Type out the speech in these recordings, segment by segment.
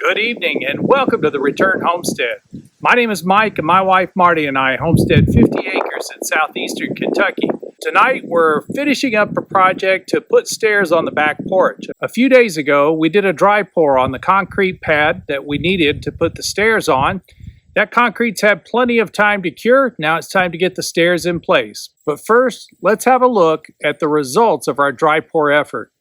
Good evening and welcome to the Return Homestead. My name is Mike and my wife Marty and I homestead 50 acres in southeastern Kentucky. Tonight we're finishing up a project to put stairs on the back porch. A few days ago we did a dry pour on the concrete pad that we needed to put the stairs on. That concrete's had plenty of time to cure. Now it's time to get the stairs in place. But first, let's have a look at the results of our dry pour effort.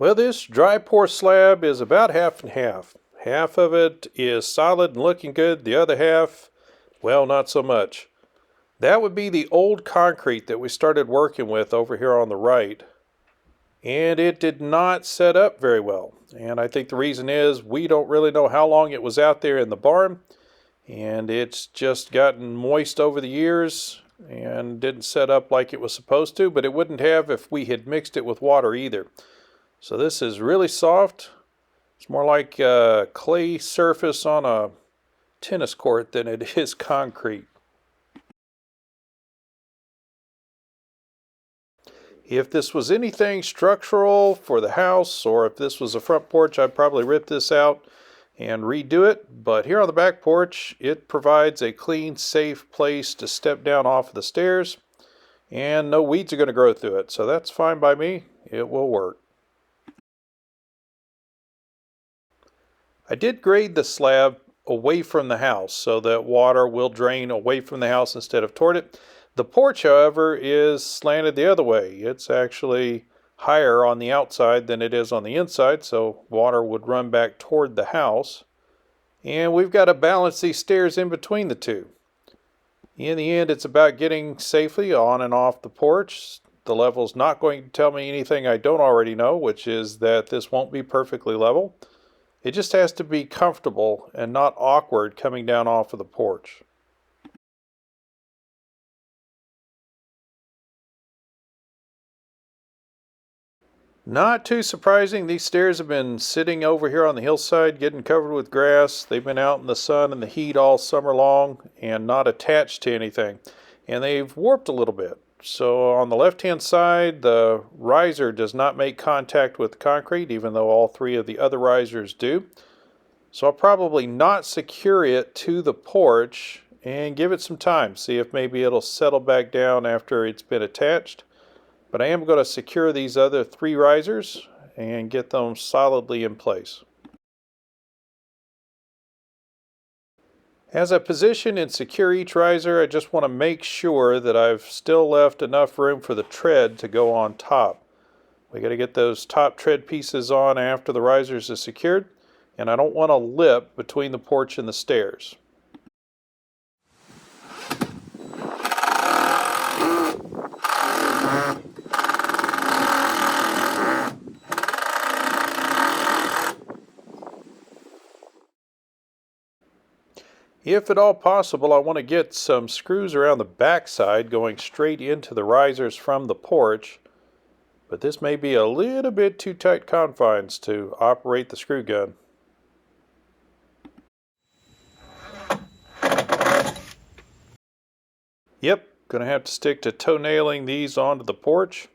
Well, this dry pour slab is about half and half. Half of it is solid and looking good. The other half, well, not so much. That would be the old concrete that we started working with over here on the right. And it did not set up very well. And I think the reason is we don't really know how long it was out there in the barn. And it's just gotten moist over the years and didn't set up like it was supposed to. But it wouldn't have if we had mixed it with water either. So this is really soft. It's more like a clay surface on a tennis court than it is concrete. If this was anything structural for the house, or if this was a front porch, I'd probably rip this out and redo it. But here on the back porch, it provides a clean, safe place to step down off of the stairs, and no weeds are going to grow through it. So that's fine by me. It will work. I did grade the slab away from the house so that water will drain away from the house instead of toward it. The porch, however, is slanted the other way. It's actually higher on the outside than it is on the inside, so water would run back toward the house. And we've got to balance these stairs in between the two. In the end, it's about getting safely on and off the porch. The level's not going to tell me anything I don't already know, which is that this won't be perfectly level. It just has to be comfortable and not awkward coming down off of the porch. Not too surprising, these stairs have been sitting over here on the hillside getting covered with grass. They've been out in the sun and the heat all summer long and not attached to anything. And they've warped a little bit. So on the left-hand side, the riser does not make contact with the concrete, even though all three of the other risers do. So I'll probably not secure it to the porch and give it some time. See if maybe it'll settle back down after it's been attached. But I am going to secure these other three risers and get them solidly in place. As I position and secure each riser, I just want to make sure that I've still left enough room for the tread to go on top. We got to get those top tread pieces on after the risers are secured, and I don't want a lip between the porch and the stairs. If at all possible, I want to get some screws around the backside going straight into the risers from the porch, but this may be a little bit too tight confines to operate the screw gun. Yep, going to have to stick to toenailing these onto the porch.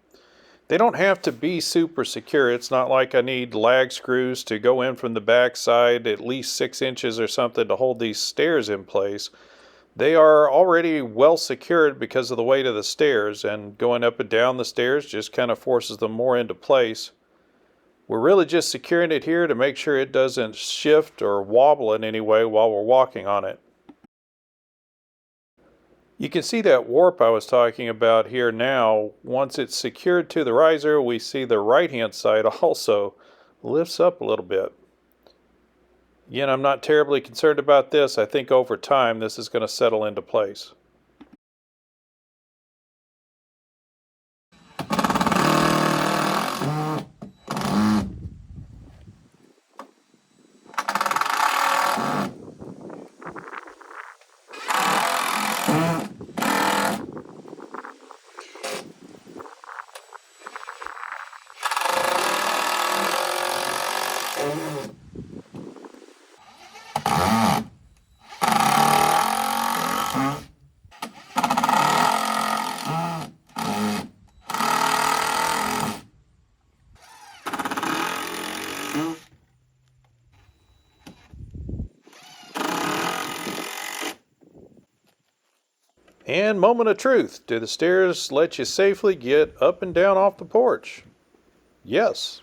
They don't have to be super secure. It's not like I need lag screws to go in from the back side at least 6 inches or something to hold these stairs in place. They are already well secured because of the weight of the stairs, and going up and down the stairs just kind of forces them more into place. We're really just securing it here to make sure it doesn't shift or wobble in any way while we're walking on it. You can see that warp I was talking about here now. Once it's secured to the riser, we see the right-hand side also lifts up a little bit. Again, I'm not terribly concerned about this. I think over time this is going to settle into place. And moment of truth, do the stairs let you safely get up and down off the porch? Yes.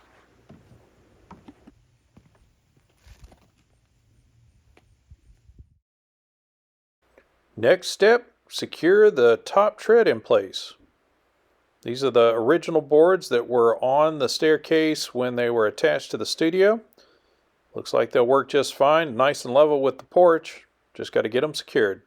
Next step, secure the top tread in place. These are the original boards that were on the staircase when they were attached to the studio. Looks like they'll work just fine, nice and level with the porch. Just got to get them secured.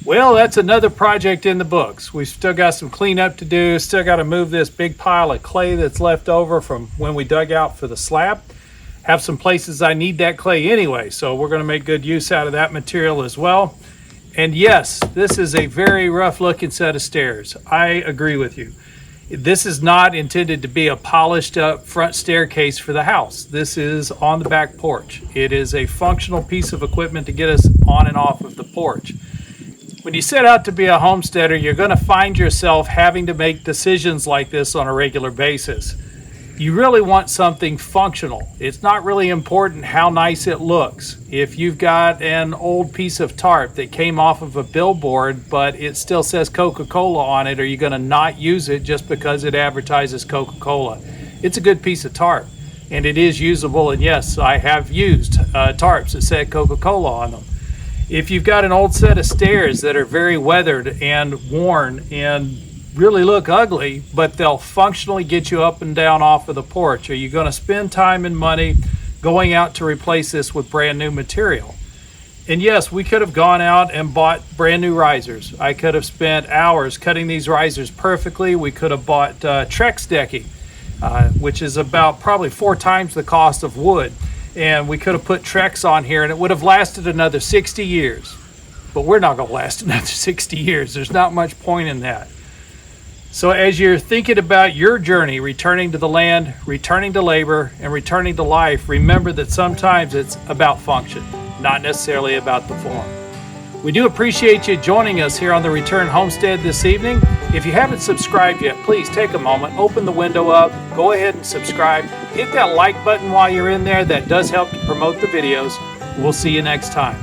Well, that's another project in the books. We've still got some cleanup to do, still got to move this big pile of clay that's left over from when we dug out for the slab. Have some places I need that clay anyway, so we're going to make good use out of that material as well. And yes, this is a very rough looking set of stairs. I agree with you. This is not intended to be a polished up front staircase for the house. This is on the back porch. It is a functional piece of equipment to get us on and off of the porch. When you set out to be a homesteader, you're going to find yourself having to make decisions like this on a regular basis. You really want something functional. It's not really important how nice it looks. If you've got an old piece of tarp that came off of a billboard, but it still says Coca-Cola on it, are you going to not use it just because it advertises Coca-Cola? It's a good piece of tarp, and it is usable, and yes, I have used tarps that said Coca-Cola on them. If you've got an old set of stairs that are very weathered and worn and really look ugly, but they'll functionally get you up and down off of the porch, are you going to spend time and money going out to replace this with brand new material? And yes, we could have gone out and bought brand new risers. I could have spent hours cutting these risers perfectly. We could have bought Trex decking, which is about probably 4 times the cost of wood. And we could have put Trex on here and it would have lasted another 60 years. But we're not going to last another 60 years. There's not much point in that. So as you're thinking about your journey, returning to the land, returning to labor, and returning to life, remember that sometimes it's about function, not necessarily about the form. We do appreciate you joining us here on the Return Homestead this evening. If you haven't subscribed yet, please take a moment, open the window up, go ahead and subscribe. Hit that like button while you're in there. That does help to promote the videos. We'll see you next time.